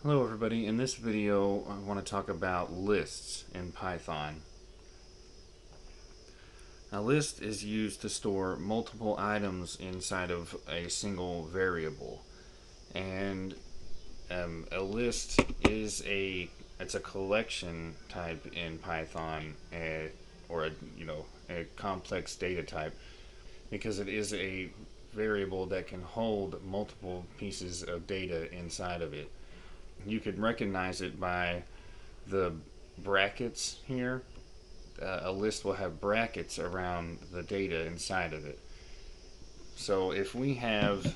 Hello everybody, in this video I want to talk about lists in Python. A list is used to store multiple items inside of a single variable, and a list is it's a collection type in Python, or a complex data type, because it is a variable that can hold multiple pieces of data inside of it. You can recognize it by the brackets here. A list will have brackets around the data inside of it. So if we have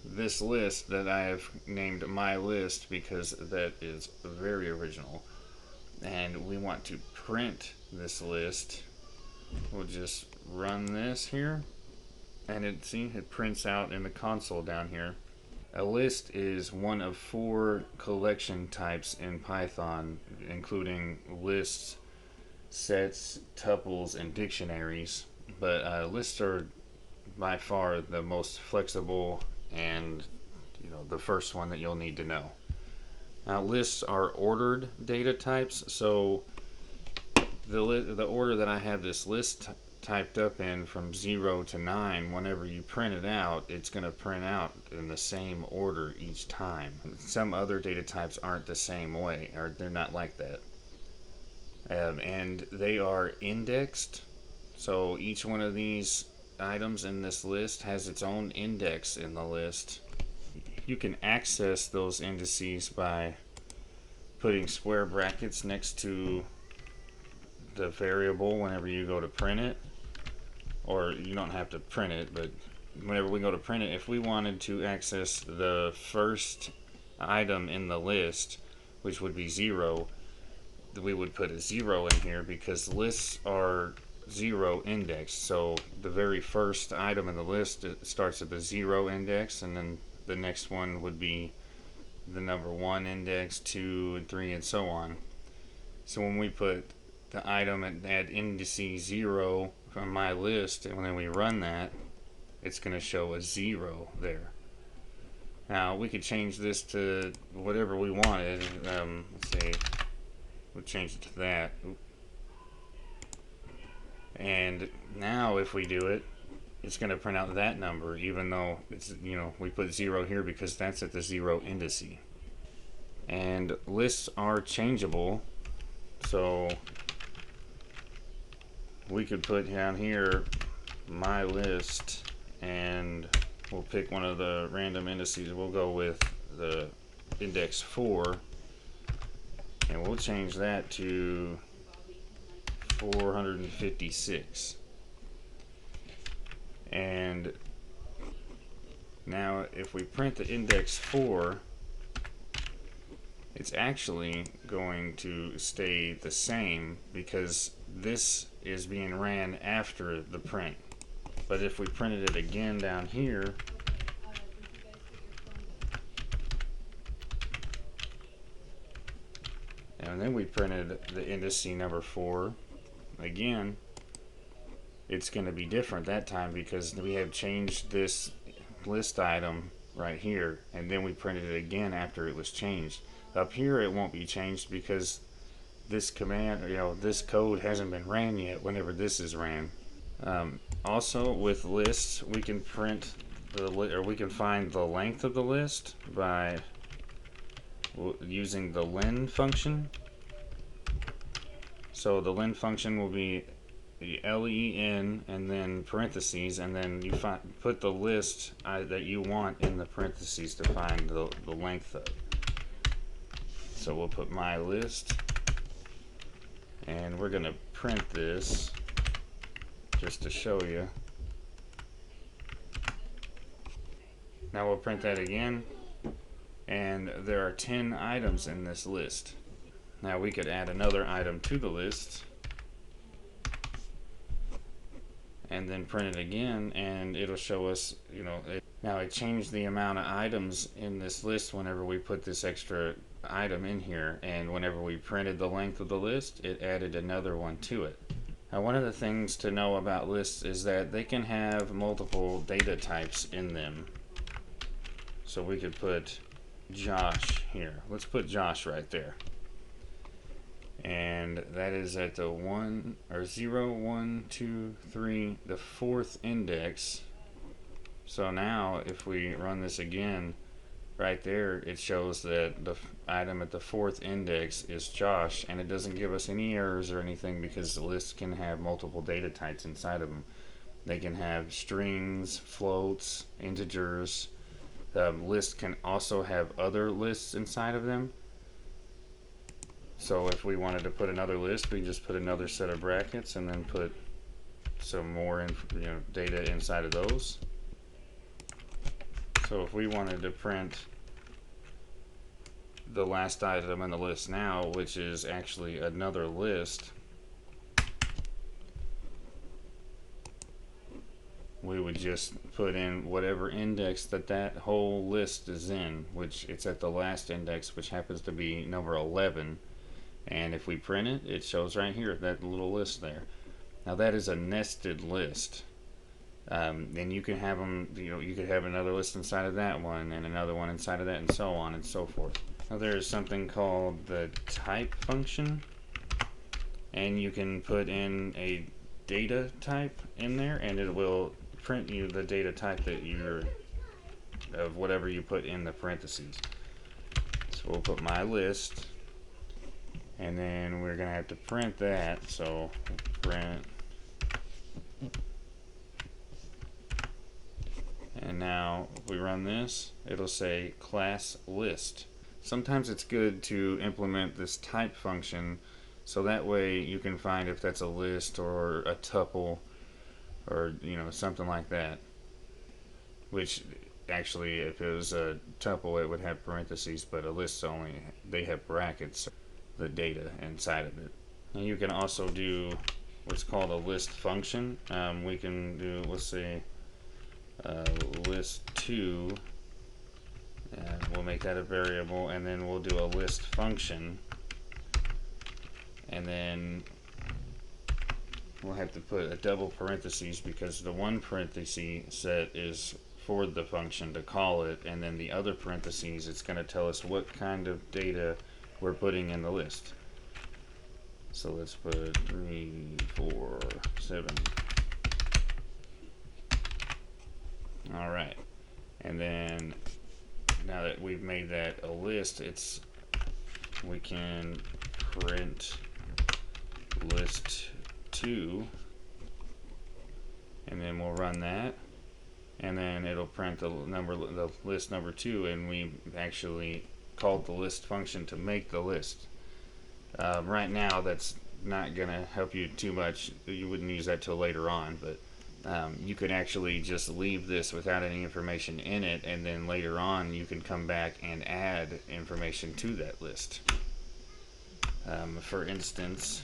this list that I have named my list because that is very original, and we want to print this list, we'll just run this here, and it prints out in the console down here. A list is one of 4 collection types in Python, including lists, sets, tuples, and dictionaries. But lists are by far the most flexible and the first one that you'll need to know. Now, lists are ordered data types, so the order that I have this list typed up in from 0 to 9, whenever you print it out, it's going to print out in the same order each time. Some other data types aren't the same way, or they're not like that. And they are indexed, so each one of these items in this list has its own index in the list. You can access those indices by putting square brackets next to the variable whenever you go to print it, or you don't have to print it, but whenever we go to print it, if we wanted to access the first item in the list, which would be 0, we would put a 0 in here because lists are 0 indexed. So the very first item in the list starts at the 0 index, and then the next one would be the number 1 index, 2 and 3 and so on. So when we put the item at indices 0 from my list, and when we run that, it's going to show a 0 there. Now we could change this to whatever we wanted. Let's say we'll change it to that. And now if we do it, it's going to print out that number, even though it's we put 0 here because that's at the 0 indice. And lists are changeable, so we could put down here my list, and we'll pick one of the random indices. We'll go with the index 4, and we'll change that to 456. And now if we print the index 4, it's actually going to stay the same because this is being ran after the print. But if we printed it again down here, and then we printed the indice number 4 again, it's going to be different that time because we have changed this list item right here, and then we printed it again after it was changed. Up here it won't be changed because this command, this code hasn't been ran yet whenever this is ran. Also with lists, we can print we can find the length of the list by using the len function. So the len function will be the len and then parentheses, and then you put the list that you want in the parentheses to find the length of it. So we'll put my list, and we're going to print this just to show you. Now we'll print that again, and there are 10 items in this list. Now we could add another item to the list and then print it again, and it'll show us, now it changed the amount of items in this list whenever we put this extra item in here, and whenever we printed the length of the list, it added another one to it. Now, one of the things to know about lists is that they can have multiple data types in them. So we could put Josh here. Let's put Josh right there. And that is at the 1 or 0, 1, 2, 3, the 4th index. So now if we run this again, right there it shows that the item at the 4th index is Josh, and it doesn't give us any errors or anything because the lists can have multiple data types inside of them. They can have strings, floats, integers. The list can also have other lists inside of them. So if we wanted to put another list, we just put another set of brackets and then put some more data inside of those. So if we wanted to print the last item in the list now, which is actually another list, we would just put in whatever index that whole list is in, which it's at the last index, which happens to be number 11. And if we print it, it shows right here, that little list there. Now that is a nested list. And you can have them, you could have another list inside of that one and another one inside of that and so on and so forth. Now there's something called the type function, and you can put in a data type in there and it will print you the data type that of whatever you put in the parentheses. So we'll put my list, and then we're gonna have to print that. So print, and now if we run this, it'll say class list. Sometimes it's good to implement this type function so that way you can find if that's a list or a tuple or something like that. Which actually, if it was a tuple, it would have parentheses, but a list they have brackets, the data inside of it. And you can also do what's called a list function. We can do, let's say, list2, and we'll make that a variable, and then we'll do a list function, and then we'll have to put a double parentheses because the one parenthesis set is for the function to call it, and then the other parentheses, it's going to tell us what kind of data we're putting in the list. So let's put 3, 4, 7. Alright, and then now that we've made that a list, we can print list2, and then we'll run that, and then it'll print the list number 2, and we actually called the list function to make the list. Right now that's not gonna help you too much. You wouldn't use that till later on, but you could actually just leave this without any information in it, and then later on you can come back and add information to that list. For instance,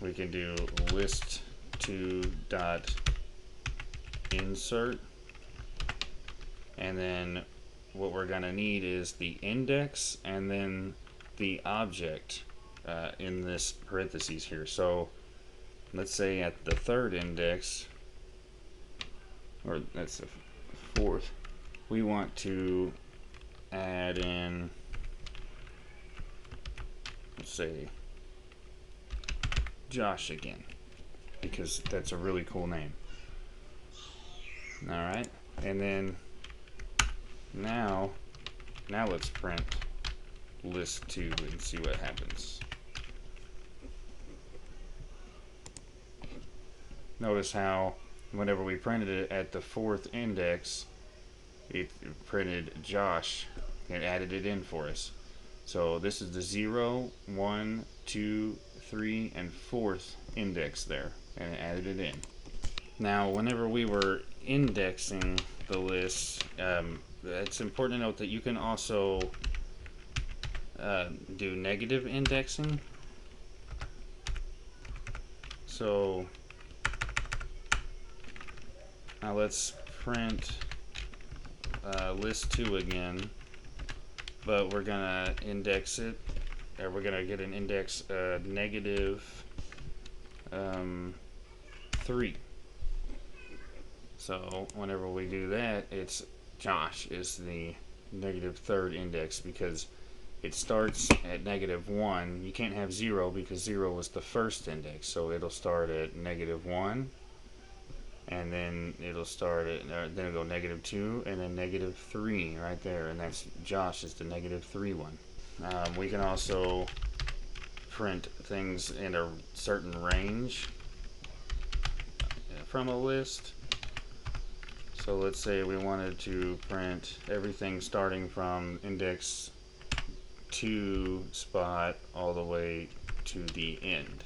we can do list2.insert, and then what we're going to need is the index and then the object in this parentheses here. So let's say at the 3rd index, or that's the 4th, we want to add in, let's say, Josh again, because that's a really cool name. Alright, and then now let's print list2 and see what happens. Notice how whenever we printed it at the 4th index, it printed Josh and added it in for us. So this is the 0, 1, 2, 3, and 4th index there, and it added it in. Now whenever we were indexing the list, it's important to note that you can also do negative indexing. So now let's print list2 again, but we're gonna index it, or we're gonna get an index negative 3. So whenever we do that, it's Josh is the negative third index because it starts at -1. You can't have 0 because 0 was the first index. So it'll start at -1, and then it'll start at, then it'll go -2, and then -3 right there. And that's Josh is the -3 one. We can also print things in a certain range from a list. So let's say we wanted to print everything starting from index 2 spot all the way to the end.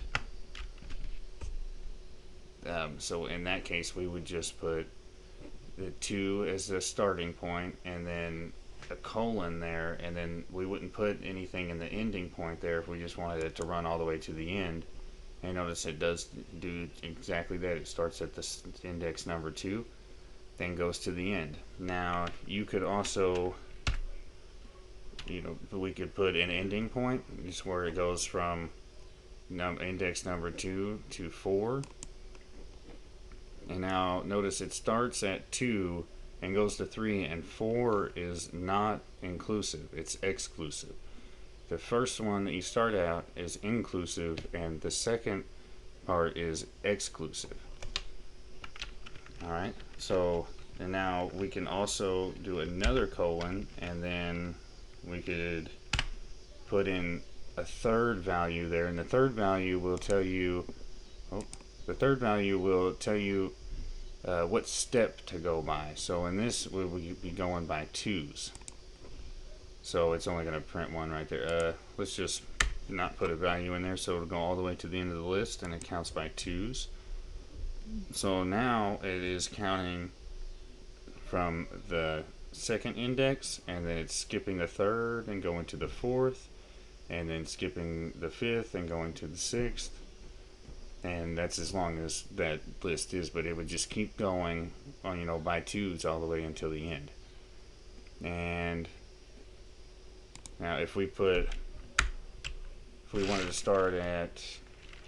So in that case, we would just put the 2 as the starting point, and then a colon there, and then we wouldn't put anything in the ending point there if we just wanted it to run all the way to the end. And notice it does do exactly that. It starts at the index number 2, then goes to the end. Now you could also, we could put an ending point, just where it goes from index number 2 to 4. And now notice it starts at 2 and goes to 3, and 4 is not inclusive, it's exclusive. The first one that you start out is inclusive, and the second part is exclusive. Alright, so and now we can also do another colon, and then we could put in a third value there, and the third value will tell you what step to go by. So in this, we will be going by 2's. So it's only going to print one right there. Let's just not put a value in there, so it'll go all the way to the end of the list, and it counts by 2's. So now it is counting from the second index, and then it's skipping the third and going to the fourth, and then skipping the fifth and going to the sixth. And that's as long as that list is, but it would just keep going on, by 2's all the way until the end. And now if we wanted to start at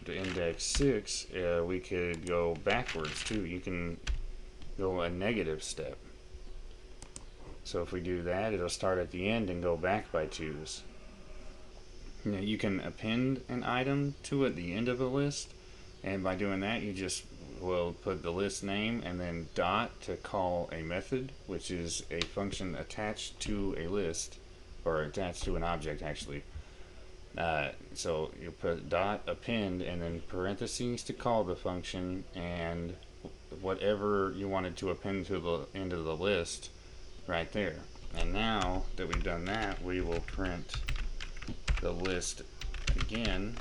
the index 6, we could go backwards too. You can go a negative step. So if we do that, it'll start at the end and go back by 2's. Now you can append an item to at the end of a list. And by doing that, you just will put the list name and then dot to call a method, which is a function attached to a list, or attached to an object actually. So you put dot append and then parentheses to call the function, and whatever you wanted to append to the end of the list right there. And now that we've done that, we will print the list again.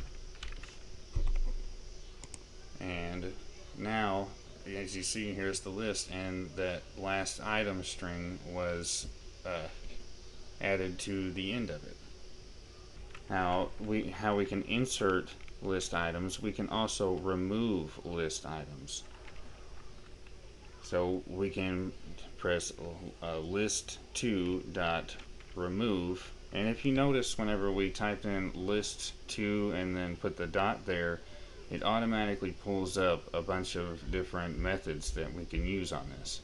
And now, as you see, here's the list, and that last item string was added to the end of it. Now, how we can insert list items, we can also remove list items. So we can press list2.remove, and if you notice, whenever we type in list2 and then put the dot there, it automatically pulls up a bunch of different methods that we can use on this.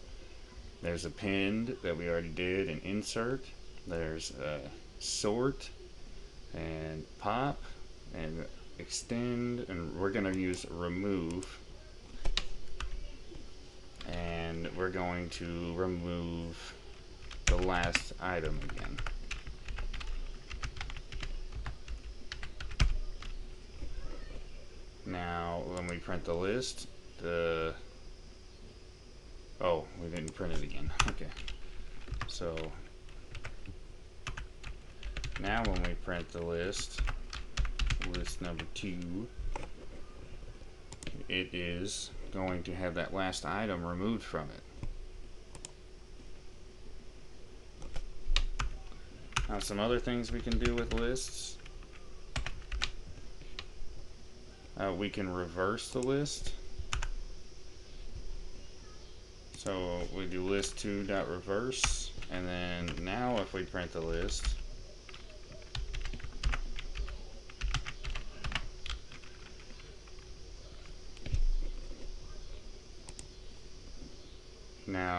There's append that we already did, and insert. There's sort and pop and extend, and we're going to use remove. And we're going to remove the last item again. Now, when we print the list, we didn't print it again. Okay. So, now when we print the list number 2, it is going to have that last item removed from it. Now, some other things we can do with lists. We can reverse the list. So we do list2.reverse, and then now if we print the list,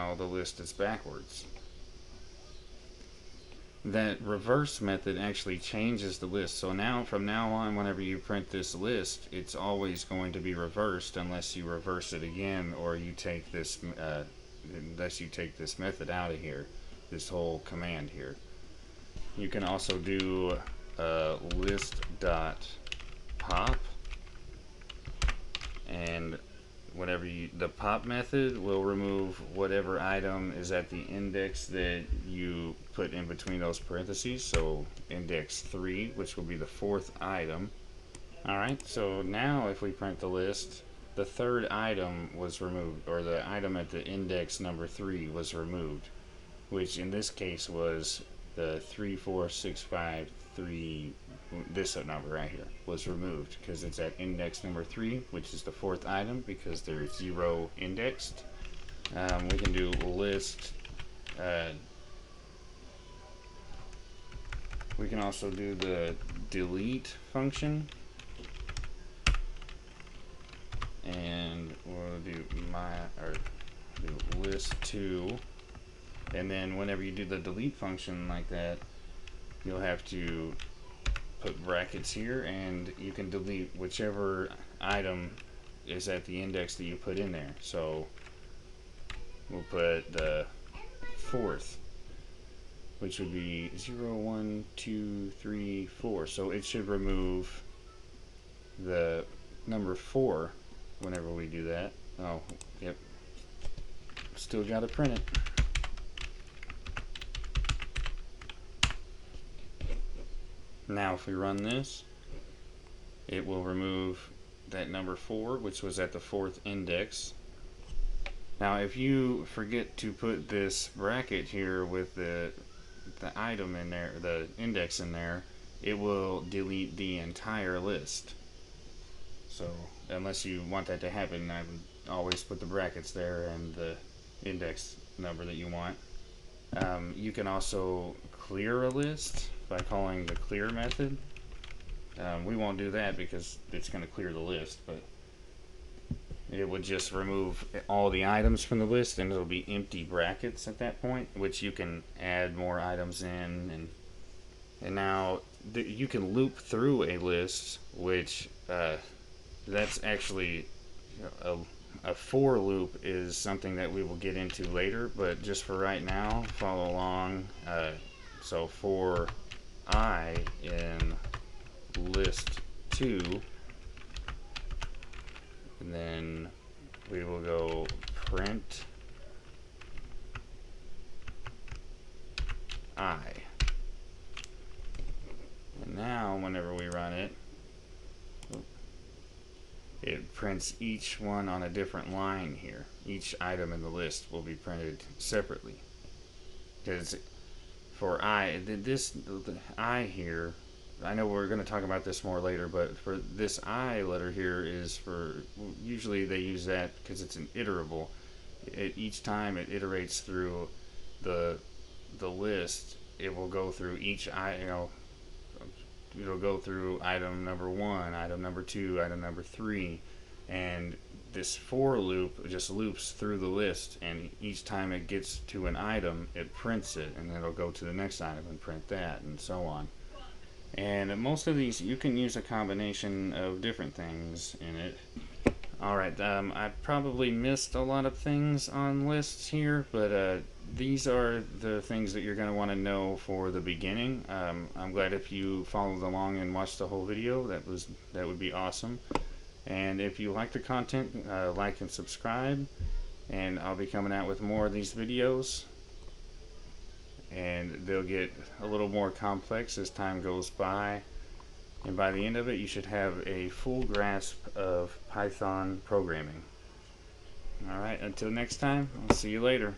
now the list is backwards. That reverse method actually changes the list. So now, from now on, whenever you print this list, it's always going to be reversed unless you reverse it again, or you take this, unless you take this method out of here, this whole command here. You can also do list.pop, and whatever the pop method will remove whatever item is at the index that you put in between those parentheses. So index 3, which will be the 4th item. Alright, so now if we print the list, the 3rd item was removed, or the item at the index number 3 was removed, which in this case was the 34653. This number right here was removed because it's at index number 3, which is the 4th item, because there's 0 indexed. We can do list. We can also do the delete function, and we'll do do list2. And then whenever you do the delete function like that, you'll have to put brackets here, and you can delete whichever item is at the index that you put in there. So we'll put the 4th, which would be 0, 1, 2, 3, 4. So it should remove the number 4 whenever we do that. Oh, yep. Still got to print it. Now if we run this, it will remove that number 4, which was at the 4th index. Now if you forget to put this bracket here with the item in there, the index in there, it will delete the entire list. So unless you want that to happen, I would always put the brackets there and the index number that you want. You can also clear a list by calling the clear method. We won't do that because it's going to clear the list, but it would just remove all the items from the list, and it'll be empty brackets at that point, which you can add more items in. And now you can loop through a list, which that's actually a for loop is something that we will get into later, but just for right now, follow along. So for I in list 2, and then we will go print I. And now whenever we run it, it prints each one on a different line here. Each item in the list will be printed separately. Because for I, the I here, I know we're going to talk about this more later, but for this I letter here is for, usually they use that because it's an iterable. Each time it iterates through the list, it will go through each it'll go through item number 1, item number 2, item number 3, and this for loop just loops through the list, and each time it gets to an item, it prints it, and then it'll go to the next item and print that, and so on. And most of these, you can use a combination of different things in it. Alright, I probably missed a lot of things on lists here, but these are the things that you're going to want to know for the beginning. I'm glad if you followed along and watched the whole video. That would be awesome. And if you like the content, like and subscribe, and I'll be coming out with more of these videos, and they'll get a little more complex as time goes by, and by the end of it you should have a full grasp of Python programming. Alright, until next time, I'll see you later.